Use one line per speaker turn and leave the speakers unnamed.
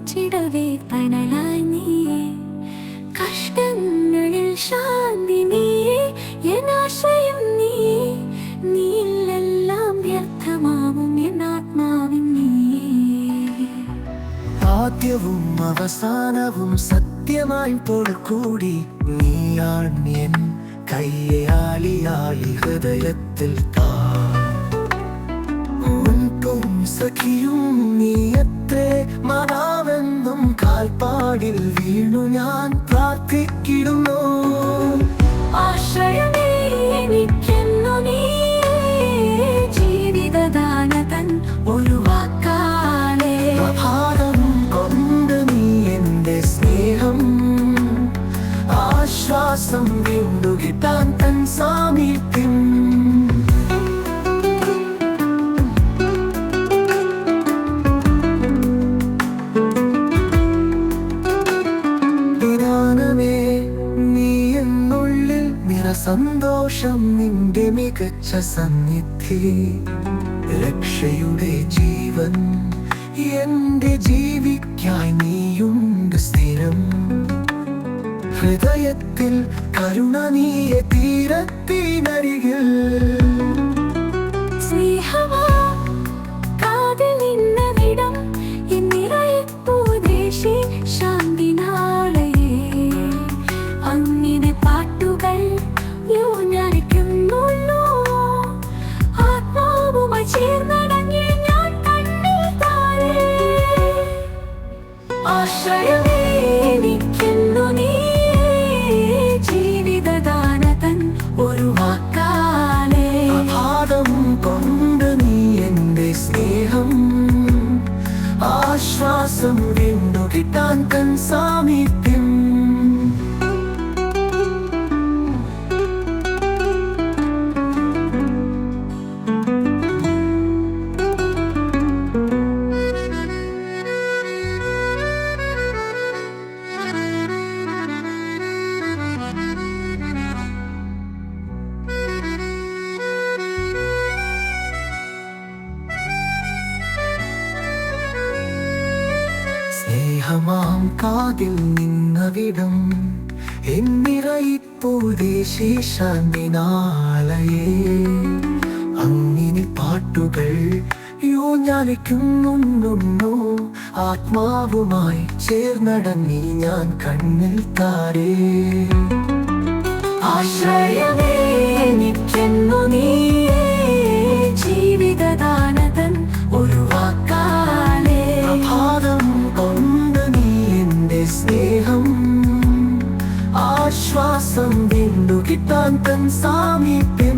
ഒന്നിച്ചിടവേ തണലായി നീയേ, കഷ്ടങ്ങളിൽ ശാന്തി നീയേ, എന്നാശ്രയം നീയേ. നീയില്ലെല്ലാം വ്യർത്ഥമാവും എന്നാത്മാവിൻ നീയേ.
ആദ്യവും അവസാനവും സത്യമായി കൂടി നീയാണ് എൻ കയ്യാളിയായി ഹൃദയത്തിൽ മുൻപും സഖിയും നീയത്രേ മാതാവെന്നും കാൽപ്പാടിൽ വീണു ഞാൻ പ്രാർത്ഥിക്കിടുന്നു.
ആശ്രയമേ എനിക്കെന്നു നീയേ, ജീവിതദാനതൻ ഒരു വാക്കാലേ.
പ്രഭാതം കൊണ്ട് നീ എന്റെ സ്നേഹം, ആശ്വാസം വീണ്ടു കിട്ടാൻ തൻ സാമീപ്യം. ജ്ഞാനമേ നീ എന്നുള്ളിൽ നിറസന്തോഷം, നിന്റെ മികച്ച സന്നിധി രക്ഷയുടെ ജീവൻ. എന്റെ ജീവിക്കായി നീയുണ്ട് സ്ഥിരം, ഹൃദയത്തിൽ കരുണ നീയെ തീരത്തിനരികിൽ.
സ്നേഹമാ കാതിൽ നിന്നവിടം എന്നിറയപ്പൂദേശി ശാന്തി നാളയേ. അങ്ങനെ പാട്ടുകൾ യോഞ്ഞാനിക്കുന്നുള്ളൂ, ആത്മാവുമായി ചേർന്നടങ്ങി ഞാൻ കണ്ണിൽ താഴെ. ആശ്രയമേ എനിക്കെന്നു നീയേ, ജീവിതദാനതൻ ഒരു വാക്കാലേ.
പ്രഭാതം കൊണ്ട് നീ എന്റെ സ്നേഹം, ആശ്വാസം വീണ്ടു കിട്ടാൻ തൻ സാമീപ്യം. സ്നേഹമാം കാതിൽ നിന്നവിടം എന്നിറയിപ്പൂദേശി ശാന്തി നാളയേ. അങ്ങനെ പാട്ടുകൾ യോഞ്ഞാലിക്കുന്നുണ്ടോ, ആത്മാവുമായി ചേർന്നടങ്ങി ഞാൻ കണ്ണിൽ താരേ.
ആശ്രയമേ എനിക്കെന്നു നീയേ, ജീവിതദാനതൻ ഒരു വാക്കാലേ.
പ്രഭാതം കൊണ്ട് നീ എന്റെ സ്നേഹം, ആശ്വാസം വീണ്ടു കിട്ടാൻ തൻ സാമീപ്യം.